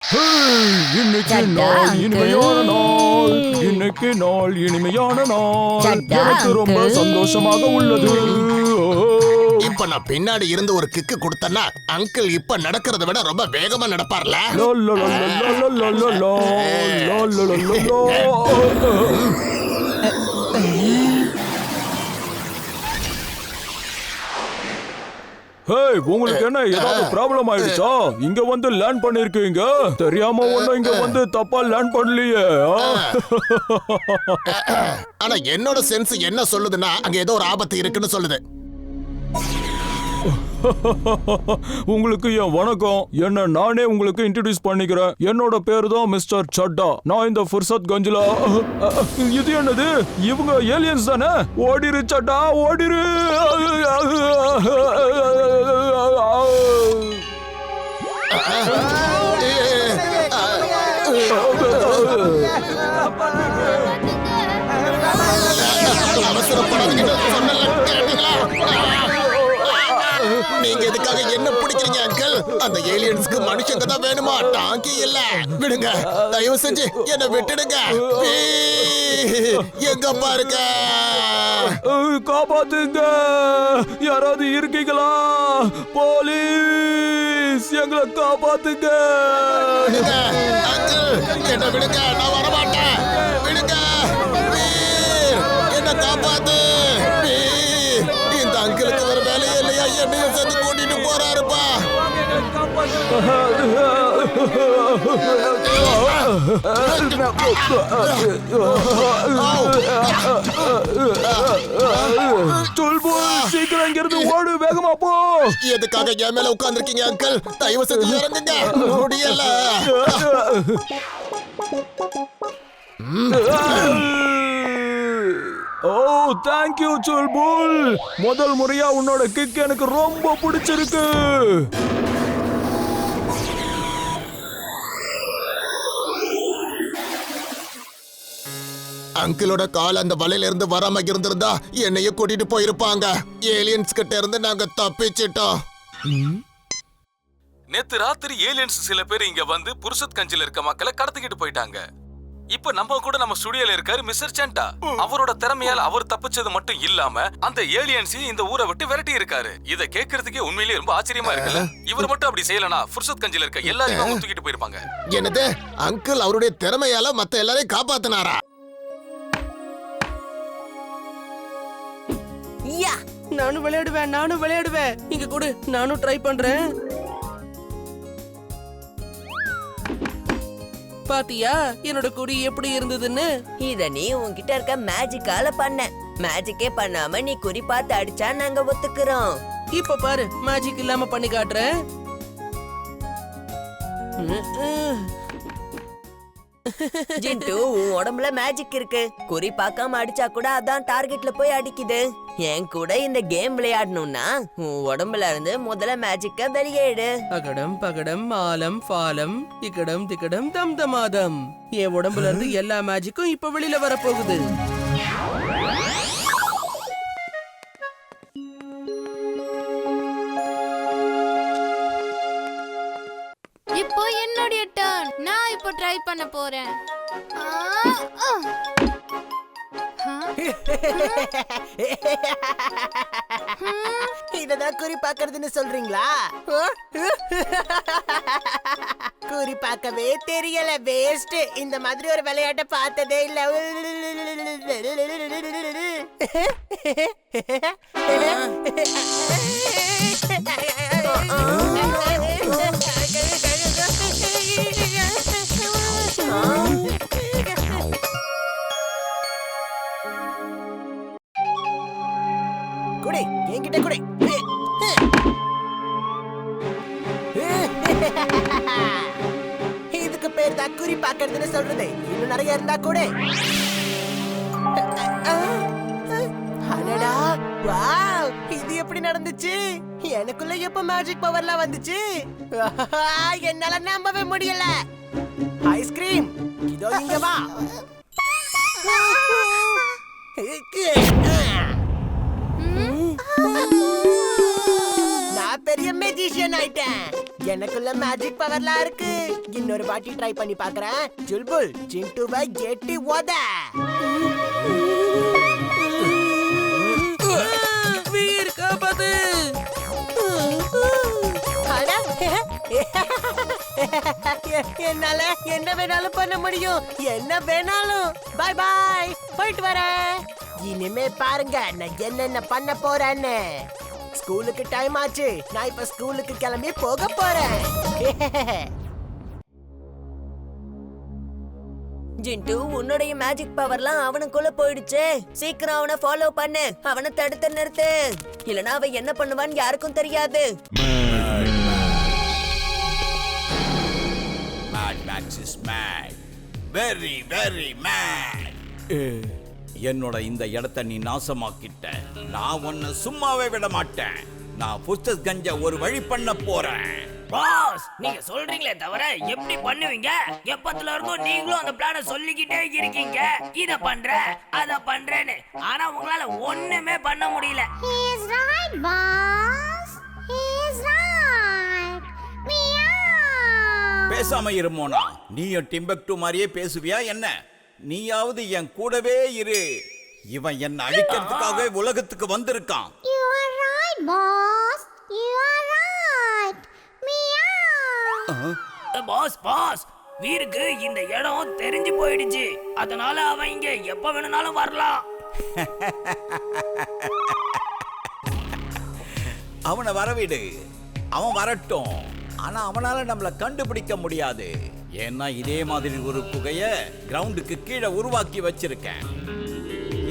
இன்னைக்கு நாள் இனிமையான நாள், இன்னைக்கு நாள் இனிமையான நாள், எனக்கு ரொம்ப சந்தோஷமாக உள்ளது. இப்ப நான் பின்னாடி இருந்து ஒரு கிக்கு கொடுத்தேன்னா அங்கிள் இப்ப நடக்கிறத விட ரொம்ப வேகமா நடப்பார்ல. உங்களுக்கு என்ன ஏதாவது ப்ராப்ளம் ஆயிடுச்சா? இங்க வந்து லேண்ட் பண்ணிருக்கீங்க, தெரியாம ஒண்ணும் இங்க வந்து தப்பா லேண்ட் பண்ணலையே. ஆனா என்னோட சென்ஸ் என்ன சொல்லுதுன்னா அங்க ஏதோ ஒரு ஆபத்து இருக்குன்னு சொல்லுது. உங்களுக்கு என் வணக்கம். என்ன நானே உங்களுக்கு இன்ட்ரோடியூஸ் பண்ணிக்கிறேன். என்னோட பேரு தான் மிஸ்டர் சட்டா. நான் இந்த ஃபுர்சத் கஞ்சில. இது என்னது? இவங்க ஏலியன்ஸ் தானே? ஓடிரு சட்டா, ஓடிரு. நீங்க எதுக்காக என்ன பிடிக்கிறீங்க அங்கிள்? அந்த ஏலியன்ஸ்க்கு மனுஷங்க தான் வேணுமா? டாங்கி இல்ல. விடுங்க, தயவு செஞ்சு என்ன விட்டுடுங்க. எங்க பாருங்க, காப்பாத்துங்க. யாராவது இருக்கீங்களா? போலீஸ், எங்களை காப்பாத்துங்க. அங்கிள் என்ன விடுங்க, நான் வரமாட்டேன். விடுங்க, என்ன காப்பாத்து. இந்த அங்கிளுக்கு ஒரு வேலையே இல்லையா? என்னையும் சேர்த்து கூட்டிட்டு போறாருப்பா. சீக்கிரம் இங்கிருந்து ஓடு, வேகமா போ. எதுக்காக என் மேல உட்கார்ந்துருக்கீங்க அங்கிள்? தயவு செஞ்சு இறங்குங்க. முடியல. ஓ, தேங்க் யூ சுல்புல். முதல் முறையா உன்னோட கிக் எனக்கு ரொம்ப பிடிச்சிருக்கு. அங்கிளோட கால் அந்த வலையில இருந்து வராம இருந்திருந்தா என்னையும் கூட்டிட்டு போயிருப்பாங்க. ஏலியன்ஸ் கிட்ட இருந்து நாங்க தப்பிச்சிட்டோம். நேத்து ராத்திரி ஏலியன்ஸ் சில பேர் இங்க வந்து புருஷத் கஞ்சில இருக்க மக்களை கடத்திக்கிட்டு போயிட்டாங்க. இப்ப நம்ம கூட நம்ம ஸ்டுடியோல இருக்காரு மிஸ்டர் சண்டா. அவரோட திறமையால அவர் தப்பிச்சது மட்டும் இல்லாம அந்த ஏலியன்ஸையும் இந்த ஊரை விட்டு விரட்டி இருக்காரு. இத கேட்கறதுக்கே உண்மையிலேயே ரொம்ப ஆச்சரியமா இருக்குல்ல? இவர் மட்டும் அப்படி செய்யலனா புருஷத் கஞ்சில இருக்க எல்லாரையும் அவங்க தூக்கிட்டு போயிருப்பாங்க. என்னது? அங்கிள் அவருடைய திறமையால மத்த எல்லாரையும் காப்பாத்தினாரா? நானும் விளையாடுவேன். இங்க கூட நானும் ட்ரை பண்றேன். பாத்தியா என்னோட குறி எப்படி இருந்ததுன்னு? இத நீ உன்கிட்ட இருக்க மேஜிக்கால பண்ண. மேஜிக்கே பண்ணாம நீ குறி பார்த்து அடிச்சா நாங்க ஒத்துக்கிறோம். இப்ப பாரு, மேஜிக் இல்லாம பண்ணி காட்டுறேன். ஜிண்டு, உன் உடம்புல மேஜிக் இருக்கு. குறி பார்க்காம அடிச்சா கூட அதான் டார்கெட்ல போய் அடிக்குது. என் கூட இந்த கேம் விளையாடணும்னா உன் உடம்புல இருந்து முதல்ல மேஜிக்க வெளியேடு. அகடம் பகடம் ஆலம் ஃபாலம் இக்கடம் திக்கடம் தம் தமாதம். என் உடம்புல இருந்து எல்லா மேஜிக்கும் இப்ப வெளியில வரப்போகுது. இப்போ என்னோட டர்ன். நான் இப்போ ட்ரை பண்ண போறேன். இததான் குறி பாக்குறதுன்னு சொல்றீங்களா? குறி பார்க்கவே தெரியல, வேஸ்ட். இந்த மாதிரி ஒரு விளையாட்டை பார்த்ததே இல்ல. குடி, என்கிட்ட குடி. இதுக்கு பேர் தான் குறி பாக்குறதுன்னு சொல்றது. இன்னும் நிறைய இருந்தா கூட. அடடா, வாவ், இது எப்படி நடந்துச்சு? எனக்குள்ள எப்ப மேஜிக் பவர்லாம் வந்துச்சு? என்னால நம்பவே முடியல. ஐஸ்கிரீம் இதோ இங்க வா. நான் பெரிய மேஜிக் மேஜிஷியன் ஆயிட்டேன். எனக்குள்ள மேஜிக் பவர்லாம் இருக்கு. இன்னொரு வாட்டி ட்ரை பண்ணி பார்க்கறேன். ஜுல்புல் ஜின்டூவை எட்டி ஓத. வீர் காப்பாத்து. அட, என்னால என்ன வேணாலும் பண்ண முடியும். என்ன வேணாலும். பை பாய், போயிட்டு வரேன். இனிமே பாருங்க நான் என்னென்ன பண்ண போறேன்னு. ஸ்கூலுக்கு டைம் ஆச்சு. நான் இப்ப ஸ்கூலுக்கு கிளம்பி போக போறேன். ஜிண்டு, உன்னுடைய மேஜிக் பவர்லாம் அவனுக்குள்ள போயிடுச்சு. சீக்கிரம் அவனை ஃபாலோ பண்ணு. அவனை தடுத்து நிறுத்து. இல்லனா அவன் என்ன பண்ணுவான்னு யாருக்கும் தெரியாது. Mad Max is mad. Very, very mad. என்னோட இந்த இடத்தை நீ நாசமாக்கிட்ட. நான் உன்னை சும்மாவே விட மாட்டேன். நான் புஸ்தக் கஞ்ச ஒரு வழி பண்ண போறேன். பாஸ், நீங்க சொல்றீங்களே தவிர எப்படி பண்ணுவீங்க? எப்பத்துல இருந்தும் நீங்களும் அந்த பிளான சொல்லிக்கிட்டே இருக்கீங்க. இத பண்ற அத பண்றேன்னு. ஆனா உங்களால ஒண்ணுமே பண்ண முடியல. He is right, boss. He is right. Meow. பேசாம இருமோனா. நீயும் டிம்பக்டு மாதிரியே பேசுவியா என்ன? நீயாவது என் கூடவே இரு. இவன் என்ன அழிக்கிறதுக்காக உலகத்துக்கு வந்திருக்கான். You are right, boss. You are right. Meow. Boss, வீருக்கு இந்த இடம் தெரிஞ்சு போயிடுச்சு. அதனால அவன் இங்க எப்ப வேணும்னாலும் வரலாம். அவனை வரவிடு. அவன் வரட்டும். ஆனா அவனால நம்மள கண்டுபிடிக்க முடியாது. ஏன்னா இதே மாதிரி ஒரு குகைய கிரவுண்டுக்கு கீழே உருவாக்கி வச்சிருக்கேன்.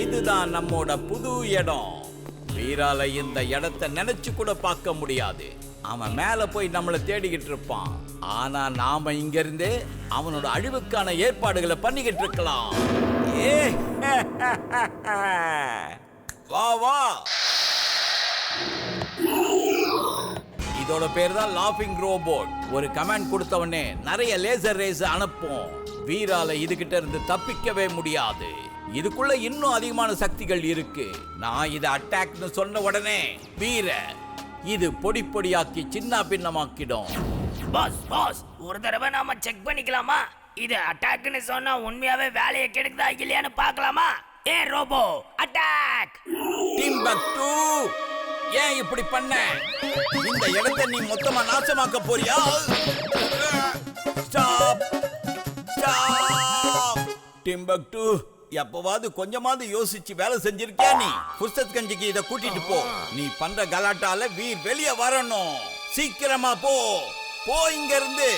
இதுதான் நம்மோட புது இடம். வீரால இந்த இடத்தை நினைச்சு கூட பார்க்க முடியாது. அவன் மேல போய் நம்மளை தேடிக்கிட்டு இருப்பான். ஆனா நாம இங்க இருந்தே அவனோட அழிவுக்கான ஏற்பாடுகளை பண்ணிக்கிட்டு இருக்கலாம். ஏ வா வா. இதோட பேர் தான் லாஃபிங் ரோபோட். ஒரு கமாண்ட் கொடுத்தவனே நிறைய லேசர் ரேஸ் அனுப்பும். வீரால இதுகிட்ட இருந்து தப்பிக்கவே முடியாது. இதுக்குள்ள இன்னும் அதிகமான சக்திகள் இருக்கு. நான் இதை அட்டாக்னு சொன்ன உடனே வீர இது பொடி பொடியாக்கி சின்ன பின்னமாக்கிடும். பாஸ், ஒரு தடவை நாம செக் பண்ணிக்கலாமா? இது அட்டாக்னு சொன்னா உண்மையாவே வேலையை கெடுக்குதா இல்லையான்னு பார்க்கலாமா? ஏ ரோபோ, அட்டாக்! டிம்பக்டு, ஏன் இப்படி பண்ண? இந்த இடத்தை நீ மொத்தமா நாசமாக்க போறியா? Stop stop. டிம்பக்டு, எப்பவாவது கொஞ்சமாவது யோசிச்சு வேலை செஞ்சிருக்கியா நீ? புஸ்தக் கஞ்சிக்கு இத கூட்டிட்டு போ. நீ பண்ற கலாட்டால வீர் வெளியே வரணும். சீக்கிரமா போ இங்க இருந்து.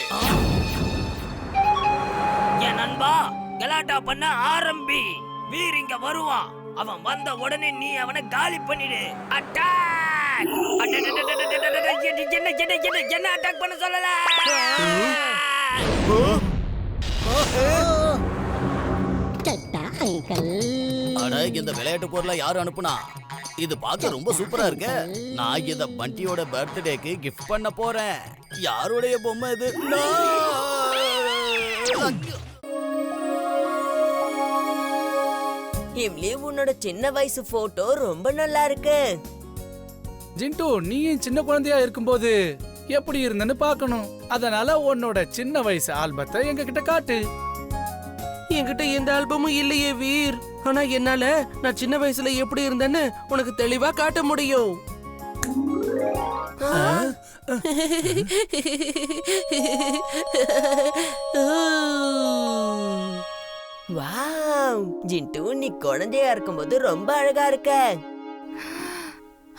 என் நண்பா, கலாட்டா பண்ண ஆரம்பி. வீர் இங்க வருவான். அவன் வந்த உடனே நீ அவனை காலி பண்ணிடு. அட்டாக்! என்ன அட்டாக் பண்ண சொல்லல? அட, இந்த விளையாட்டு பொருளை யாரு அனுப்புனா? இது பார்க்க ரொம்ப சூப்பரா இருக்கு. நான் இத பண்டியோட பர்த்டேக்கு கிஃப்ட் பண்ண போறேன். யாருடைய பொம்மை இது? இம்லி, உன்னோட சின்ன வயசு போட்டோ ரொம்ப நல்லா இருக்கு. ஜிண்டு, நீ சின்ன குழந்தையா இருக்கும்போது எப்படி இருந்தன்னு பார்க்கணும். அதனால உன்னோட சின்ன வயசு ஆல்பத்தை எங்க கிட்ட காட்டு. என்கிட்ட எந்த ஆல்பமும் இல்லையே வீர். ஆனா என்னால நான் சின்ன வயசுல எப்படி இருந்தேன்னு உனக்கு தெளிவா காட்ட முடியும். வாவ், ஜிண்டு, நீ குழந்தையா இருக்கும்போது ரொம்ப அழகா இருக்க.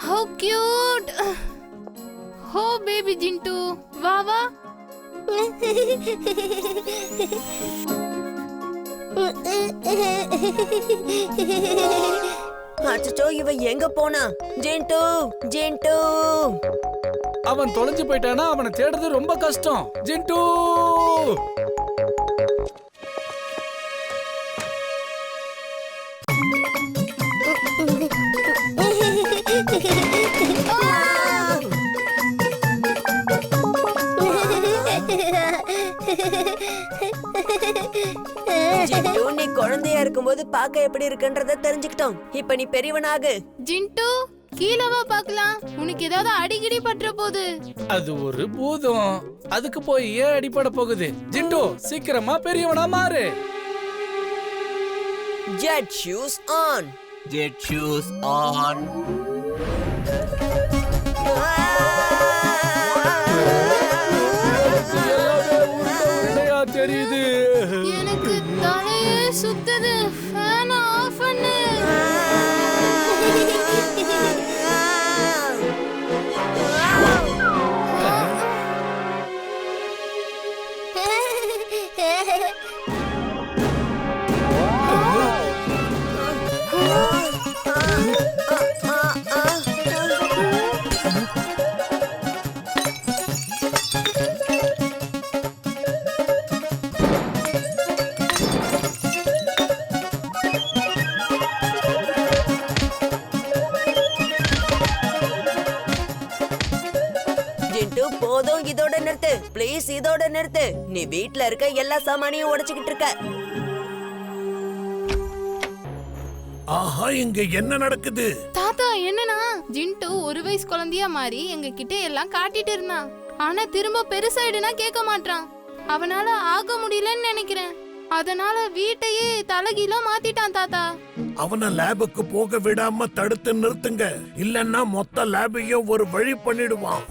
How cute. Oh baby Jintu. வா வா. அச்சோ, இவ எங்க போனா? ஜிண்டு, ஜிண்டு. அவன் தொலைஞ்சு போயிட்டானா அவனை தேடுறது ரொம்ப கஷ்டம். ஜிண்டு, ஜிண்டு, நீ குழந்தையா இருக்கும்போது பார்க்க எப்படி இருக்குன்றத தெரிஞ்சுக்கிட்டோம். இப்ப நீ பெரியவனாகு. ஜிண்டு, கீழவா பார்க்கலாம். உனக்கு ஏதாவது அடிக்கடி பற்ற போகுது. அது ஒரு பூதம். அதுக்கு போய் ஏன் அடிபட போகுது? ஜிண்டு சீக்கிரமா பெரியவனா மாறு. Jet shoes on. Jet shoes on. தெரியுது. எனக்கு தலையே சுத்துது. ஃபேன் ஆஃப் பண்ணு. ஜிண்டு போதும், இதோட நிறுத்து ப்ளீஸ், இதோட நிறுத்து. நீ வீட்ல இருக்க எல்லா சாமானையும் உடைச்சுக்கிட்டு இருக்க. ஆஹா, இங்க என்ன நடக்குது? தாத்தா என்னன்னா, ஜிண்டு ஒரு வயசு குழந்தையா மாறி எங்க கிட்ட எல்லாம் காட்டிட்டு இருந்தான். ஆனா திரும்ப பெருசாயிடுனா கேட்க மாட்டான். அவனால ஆக முடியலன்னு நினைக்கிறேன். அதனால வீட்டையே தலகீழா மாத்திட்டான் தாத்தா. அவனை லேபுக்கு போக விடாம தடுத்து நிறுத்துங்க, இல்லன்னா மொத்த லேபையும் ஒரு வழி பண்ணிடுவான்.